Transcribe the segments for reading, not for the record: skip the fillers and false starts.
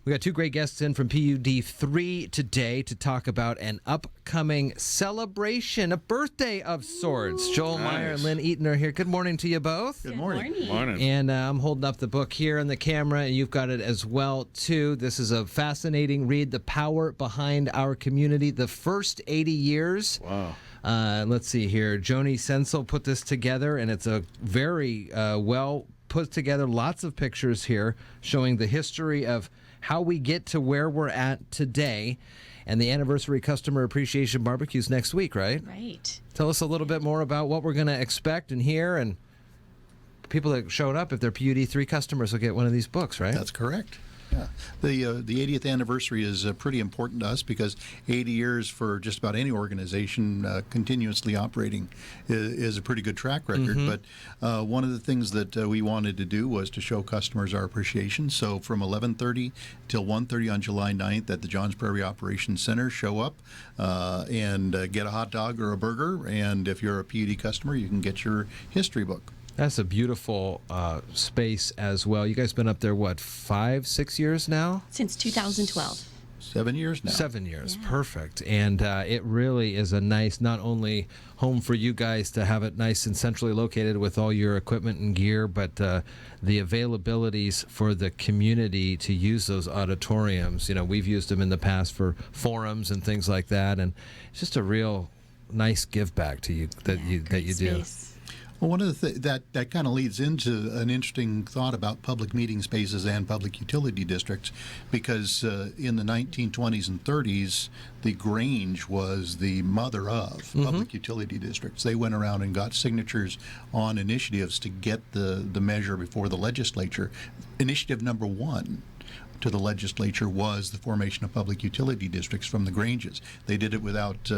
We got two great guests in from PUD 3 today to talk about an upcoming celebration, a birthday of sorts. Joel Meyer and Lynn Eaton are here. Good morning to you both. Good morning. And I'm holding up the book here on the camera, and you've got it as well, too. This is a fascinating read, The Power Behind Our Community, the First 80 Years. Wow. Let's see here. Joni Sensel put this together, and it's a very well put together. Lots of pictures here showing the history of how we get to where we're at today. And the anniversary customer appreciation barbecue's next week, right? Right. Tell us a little bit more about what we're going to expect and hear, and people that showed up, if they're PUD 3 customers, will get one of these books, right? That's correct. Yeah. The 80th anniversary is pretty important to us because 80 years for just about any organization continuously operating is a pretty good track record. Mm-hmm. But one of the things that we wanted to do was to show customers our appreciation. So from 11:30 till 1:30 on July 9th at the Johns Prairie Operations Center, show up and get a hot dog or a burger. And if you're a PUD customer, you can get your history book. That's a beautiful space as well. You guys been up there, what, 5-6 years now? Since 2012. 7 years now. 7 years, yeah. Perfect. And it really is a nice, not only home for you guys to have it nice and centrally located with all your equipment and gear, but the availabilities for the community to use those auditoriums. You know, we've used them in the past for forums and things like that, and it's just a real nice give back to you that you do. Well, one of the that kind of leads into an interesting thought about public meeting spaces and public utility districts, because in the 1920s and 30s, the Grange was the mother of public utility districts. They went around and got signatures on initiatives to get the measure before the legislature. Initiative number 1 to the legislature was the formation of public utility districts from the Granges. They did it without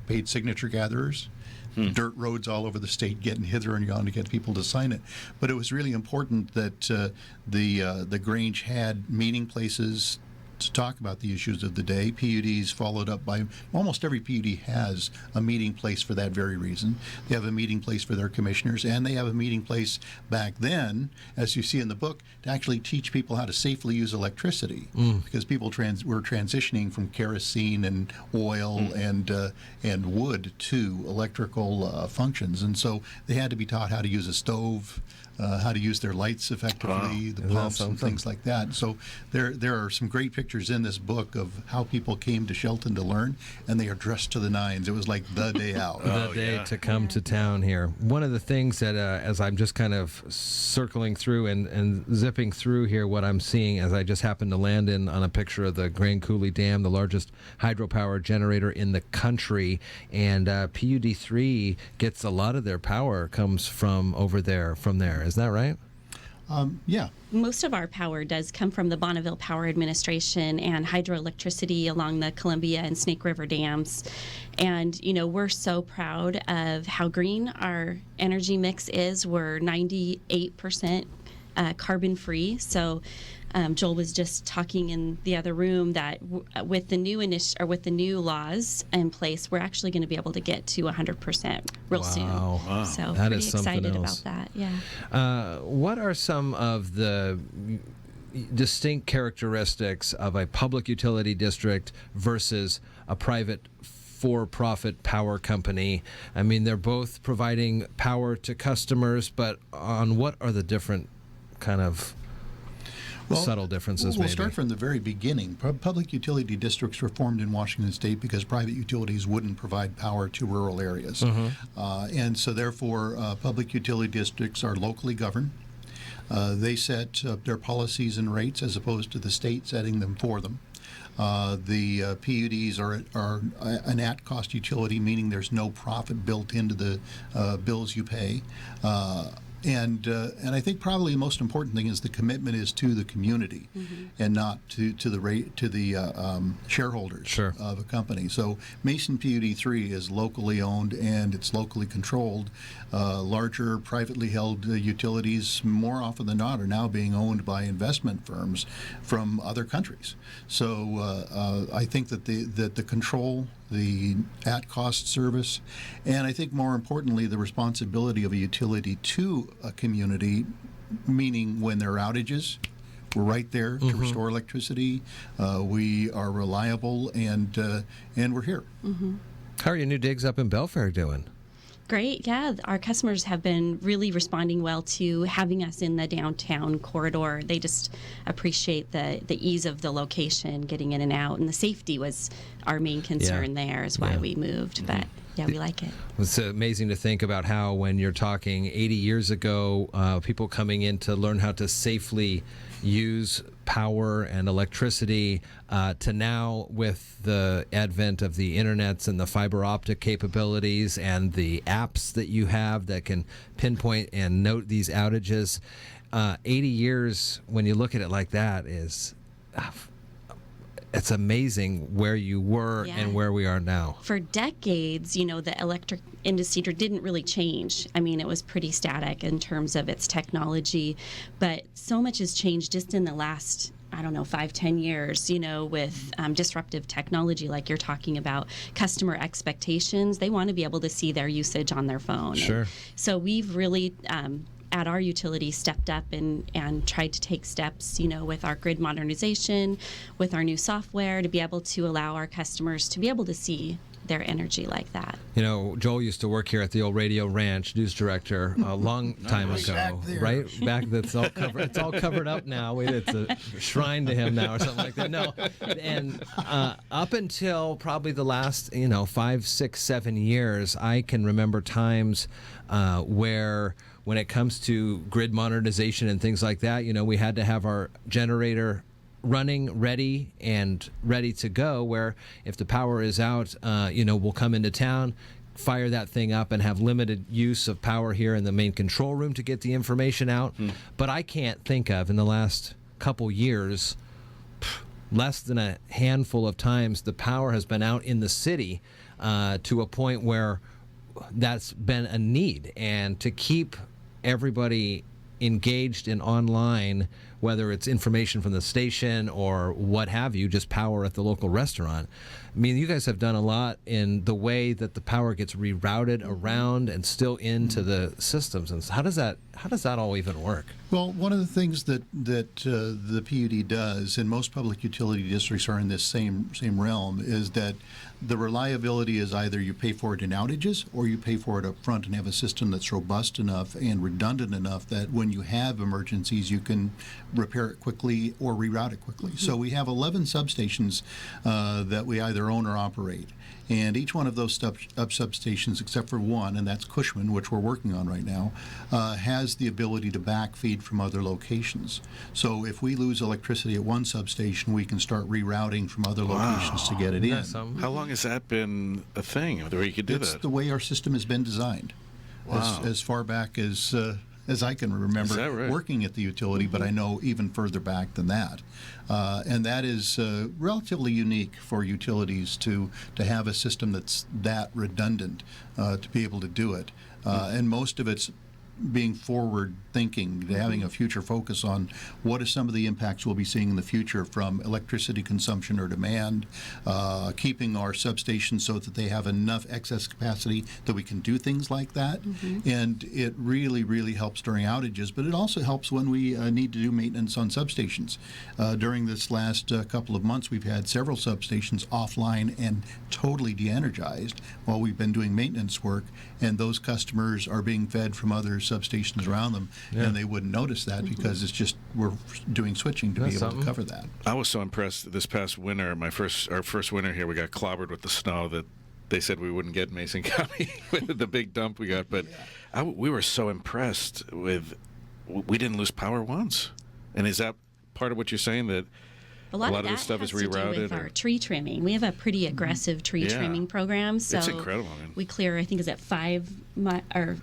paid signature gatherers. Dirt roads all over the state getting hither and yon to get people to sign it. But it was really important that the Grange had meeting places to talk about the issues of the day. PUDs followed up by, almost every PUD has a meeting place for that very reason. They have a meeting place for their commissioners, and they have a meeting place back then, as you see in the book, to actually teach people how to safely use electricity, because people were transitioning from kerosene and oil and wood to electrical functions, and so they had to be taught how to use a stove, how to use their lights effectively, the pumps and things like that. So there are some great pictures in this book of how people came to Shelton to learn, and they are dressed to the nines. It was like the day out. The day to come to town here. One of the things that, as I'm just kind of circling through and zipping through here, what I'm seeing as I just happened to land on a picture of the Grand Coulee Dam, the largest hydropower generator in the country, and PUD 3 gets a lot of their power comes from over there, from there. Is that right? Yeah. Most of our power does come from the Bonneville Power Administration and hydroelectricity along the Columbia and Snake River dams. And, you know, we're so proud of how green our energy mix is. We're 98% carbon free. So Joel was just talking in the other room that with the new laws in place, we're actually going to be able to get to 100% real soon. Wow. So that pretty is something excited else. about that. Yeah. What are some of the distinct characteristics of a public utility district versus a private for-profit power company? I mean, they're both providing power to customers, but on what are the different kind of subtle differences? We'll start from the very beginning. Public utility districts were formed in Washington State because private utilities wouldn't provide power to rural areas. And so therefore, public utility districts are locally governed. They set their policies and rates as opposed to the state setting them for them. The PUDs are an at-cost utility, meaning there's no profit built into the bills you pay. And I think probably the most important thing is the commitment is to the community and not to the shareholders of a company. So Mason PUD 3 is locally owned and it's locally controlled. Larger privately held utilities, more often than not, are now being owned by investment firms from other countries. So I think that the control, the at-cost service, and I think more importantly the responsibility of a utility to a community, meaning when there are outages right there to restore electricity. We are reliable, and we're here. How are your new digs up in Belfair doing? Great. Yeah, our customers have been really responding well to having us in the downtown corridor. They just appreciate the ease of the location, getting in and out, and the safety was our main concern there is why we moved. But yeah, we like it. It's amazing to think about how when you're talking 80 years ago, people coming in to learn how to safely use power and electricity to now with the advent of the internets and the fiber optic capabilities and the apps that you have that can pinpoint and note these outages. 80 years, when you look at it like that, is it's amazing where you were and where we are now. For decades, the electric industry didn't really change. I mean, it was pretty static in terms of its technology, but so much has changed just in the last, 5-10 years, with disruptive technology like you're talking about, customer expectations. They want to be able to see their usage on their phone. Sure. And so we've really at our utility stepped up and tried to take steps, with our grid modernization, with our new software to be able to allow our customers to be able to see their energy like that. Joel used to work here at the old Radio Ranch, news director, a long time ago, right? Back that's all covered. It's all covered up now. It's a shrine to him now, or something like that. No, and up until probably the last, 5, 6, 7 years, I can remember times where, when it comes to grid modernization and things like that, we had to have our generator running, ready to go, where if the power is out, we'll come into town, fire that thing up, and have limited use of power here in the main control room to get the information out. But I can't think of, in the last couple years, less than a handful of times the power has been out in the city to a point where that's been a need. And to keep everybody engaged in online, whether it's information from the station or what have you, just power at the local restaurant. I mean, you guys have done a lot in the way that the power gets rerouted around and still into the systems. And so how does that all even work? Well, one of the things that the PUD does, and most public utility districts are in this same realm, is that the reliability is either you pay for it in outages or you pay for it up front and have a system that's robust enough and redundant enough that when you have emergencies, you can repair it quickly or reroute it quickly. So we have 11 substations that we either own or operate. And each one of those substations, except for one, and that's Cushman, which we're working on right now, has the ability to backfeed from other locations. So if we lose electricity at one substation, we can start rerouting from other locations to get it in. How long has that been a thing, where you could do that? It's the way our system has been designed. As far back as I can remember working at the utility, but I know even further back than that. And that is relatively unique for utilities to have a system that's that redundant to be able to do it. And most of it's being forward thinking, having a future focus on what are some of the impacts we'll be seeing in the future from electricity consumption or demand, keeping our substations so that they have enough excess capacity that we can do things like that. And it really, really helps during outages, but it also helps when we need to do maintenance on substations. During this last couple of months, we've had several substations offline and totally de-energized while we've been doing maintenance work, and those customers are being fed from other substations around them, and they wouldn't notice that because it's just we're doing switching to be able to cover that. I was so impressed this past winter. Our first winter here, we got clobbered with the snow that they said we wouldn't get in Mason County with the big dump we got. But we were so impressed with we didn't lose power once. And is that part of what you're saying, that a lot of this stuff is rerouted? To do with our tree trimming. We have a pretty aggressive tree trimming program. So it's incredible. I mean, we clear, I think, is it 5 or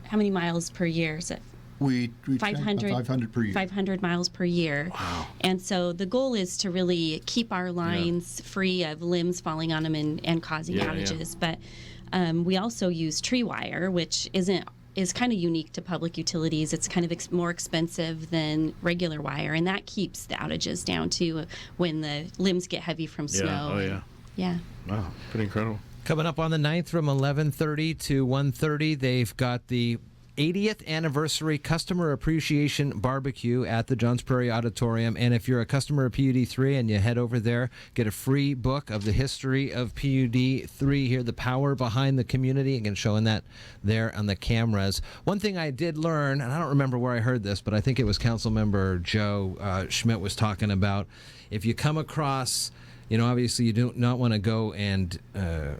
how many miles per year? Is it we 500 per year. 500 miles per year. Wow. And so the goal is to really keep our lines free of limbs falling on them and causing outages. But we also use tree wire, which is kind of unique to public utilities. It's kind of more expensive than regular wire, and that keeps the outages down too when the limbs get heavy from snow. Yeah. Wow, pretty incredible. Coming up on the 9th from 11:30 to 1:30, they've got the 80th anniversary customer appreciation barbecue at the Johns Prairie Auditorium. And if you're a customer of PUD3 and you head over there, get a free book of the history of PUD3 here, the power behind the community. Again, showing that there on the cameras. One thing I did learn, and I don't remember where I heard this, but I think it was Councilmember Joe Schmidt was talking about, if you come across, obviously you do not want to go and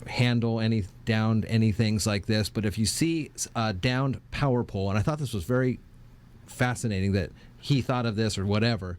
handle downed any things like this, but if you see a downed power pole, and I thought this was very fascinating that he thought of this or whatever,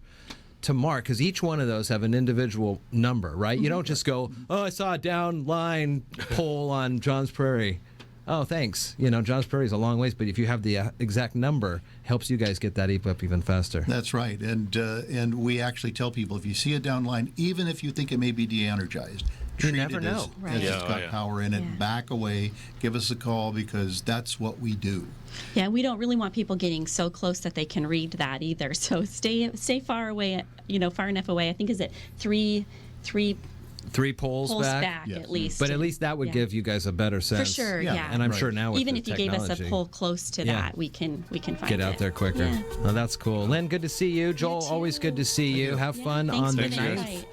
to mark, because each one of those have an individual number, right? You don't just go, oh, I saw a down line pole on Johns Prairie. Oh, thanks. Johns Prairie is a long ways, but if you have the exact number, helps you guys get that up even faster. That's right. And we actually tell people, if you see a down line, even if you think it may be de-energized, you treat never it know. as it's got power in it. Back away. Give us a call, because that's what we do. Yeah, we don't really want people getting so close that they can read that either. So stay far away, far enough away. I think is it three poles back, yes. At least. But at least that would give you guys a better sense. For sure, yeah. And I'm sure now with even the if you gave us a technology, pole close to that, we can find get out there quicker. Yeah. Oh, that's cool. Lynn, good to see you. Joel, always good to see you. Have fun Thanks on for the the 9th. invite.